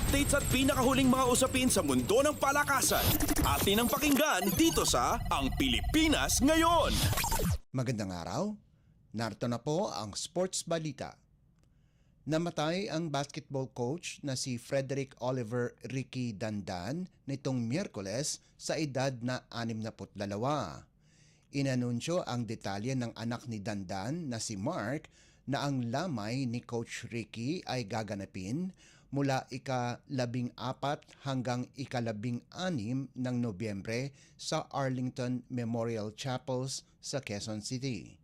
Updates at pinakahuling mga usapin sa mundo ng palakasan. Atin ang pakinggan dito sa Ang Pilipinas Ngayon. Magandang araw. Narito na po ang Sports Balita. Namatay ang basketball coach na si Frederick Oliver Ricky Dandan nitong Miyerkules sa edad na 62. Inanunsyo ang detalye ng anak ni Dandan na si Mark na ang lamay ni Coach Ricky ay gaganapin mula ika-14 hanggang ika-16 ng Nobyembre sa Arlington Memorial Chapels sa Quezon City.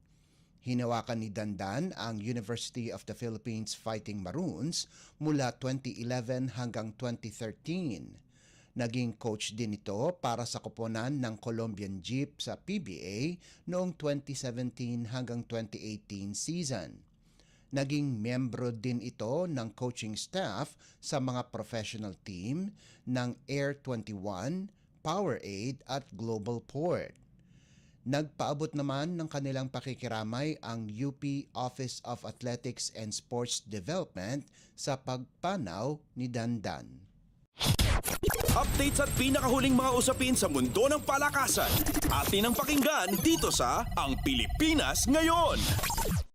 Hinawakan ni Dandan ang University of the Philippines Fighting Maroons mula 2011 hanggang 2013. Naging coach din ito para sa koponan ng Colombian Jeep sa PBA noong 2017 hanggang 2018 season. Naging miyembro din ito ng coaching staff sa mga professional team ng Air 21, Powerade at Global Port. Nagpaabot naman ng kanilang pakikiramay ang UP Office of Athletics and Sports Development sa pagpanaw ni Dandan. Updates at pinakahuling mga usapin sa mundo ng palakasan. Atin ang pakinggan dito sa Ang Pilipinas Ngayon.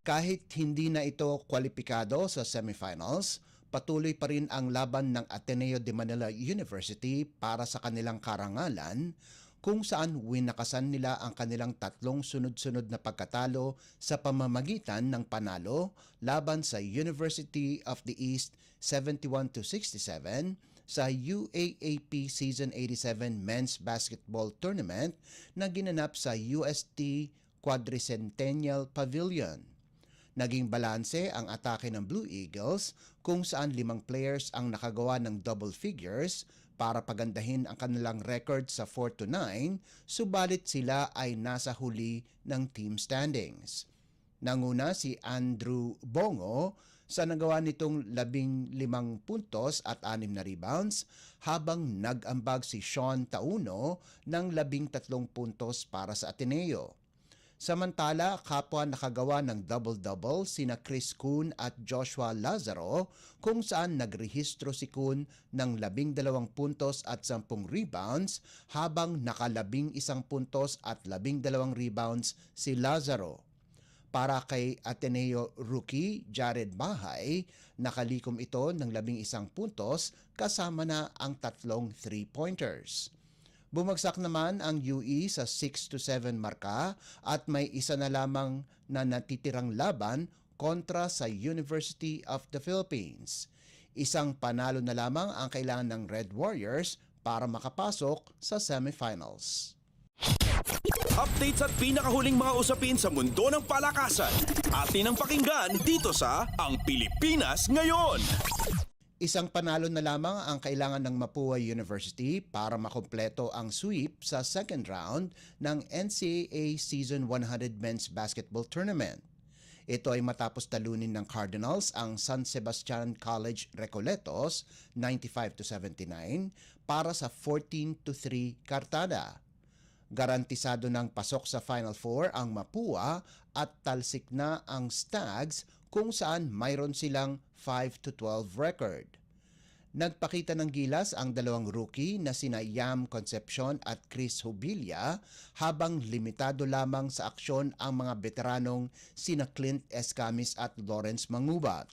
Kahit hindi na ito kwalipikado sa semifinals, patuloy pa rin ang laban ng Ateneo de Manila University para sa kanilang karangalan kung saan winakasan nila ang kanilang tatlong sunod-sunod na pagkatalo sa pamamagitan ng panalo laban sa University of the East 71-67 sa UAAP Season 87 Men's Basketball Tournament na ginanap sa UST Quadricentennial Pavilion. Naging balanse ang atake ng Blue Eagles kung saan 5 players ang nakagawa ng double figures para pagandahin ang kanilang record sa 4-9, subalit sila ay nasa huli ng team standings. Nanguna si Andrew Bongo sa nagawa nitong 15 puntos at 6 na rebounds, habang nag-ambag si Sean Tauno ng 13 puntos para sa Ateneo. Samantala, kapwa nakagawa ng double-double sina Chris Kuhn at Joshua Lazaro kung saan nagrehistro si Kuhn ng 12 puntos at 10 rebounds habang naka-11 puntos at 12 rebounds si Lazaro. Para kay Ateneo rookie Jared Bahay, nakalikom ito ng 11 puntos kasama na ang 3 3-pointers. Bumagsak naman ang UE sa 6-7 marka at may isa na lamang na natitirang laban kontra sa University of the Philippines. Isang panalo na lamang ang kailangan ng Red Warriors para makapasok sa semifinals. Updates at pinakahuling mga usapin sa mundo ng palakasan. Atin ang pakinggan dito sa Ang Pilipinas Ngayon. Isang panalo na lamang ang kailangan ng Mapua University para makumpleto ang sweep sa second round ng NCAA Season 100 Men's Basketball Tournament. Ito ay matapos talunin ng Cardinals ang San Sebastian College Recoletos 95-79 para sa 14-3 kartada. Garantisado ng pasok sa Final Four ang Mapua at talsik na ang Stags kung saan mayroon silang 5-12 record. Nagpakita ng gilas ang dalawang rookie na sina Yam Concepcion at Chris Hubilia habang limitado lamang sa aksyon ang mga veteranong sina Clint Escamis at Lawrence Mangubat.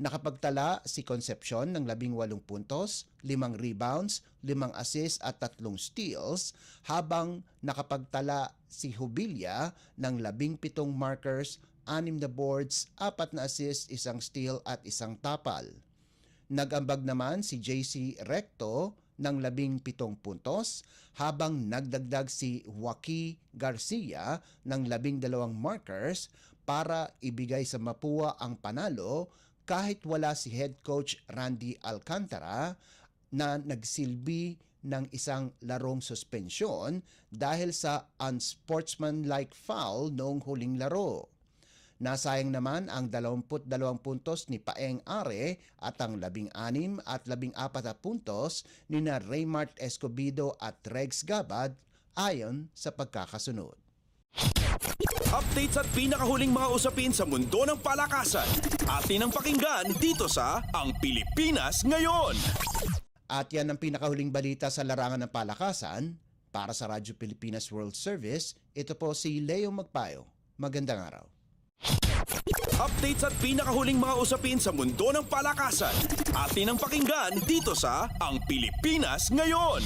Nakapagtala si Concepcion ng 18 puntos, 5 rebounds, 5 assists at 3 steals, habang nakapagtala si Hubilia ng 17 markers, 6 na boards, 4 na assists, 1 steal at 1 tapal. Nag-ambag naman si JC Recto ng 17 puntos, habang nagdagdag si Joaquin Garcia ng 12 markers para ibigay sa Mapua ang panalo kahit wala si head coach Randy Alcantara na nagsilbi ng isang larong suspensyon dahil sa unsportsmanlike foul noong huling laro. Nasayang naman ang 22 puntos ni Paeng Are at ang 16 at 14 na puntos ni na Raymart Escobedo at Regs Gabad ayon sa pagkakasunod. Updates at pinakahuling mga usapin sa mundo ng palakasan. Atin ang pakinggan dito sa Ang Pilipinas Ngayon. At yan ang pinakahuling balita sa larangan ng palakasan. Para sa Radyo Pilipinas World Service, ito po si Leo Magpayo. Magandang araw. Updates at pinakahuling mga usapin sa mundo ng palakasan. Atin ang pakinggan dito sa Ang Pilipinas Ngayon.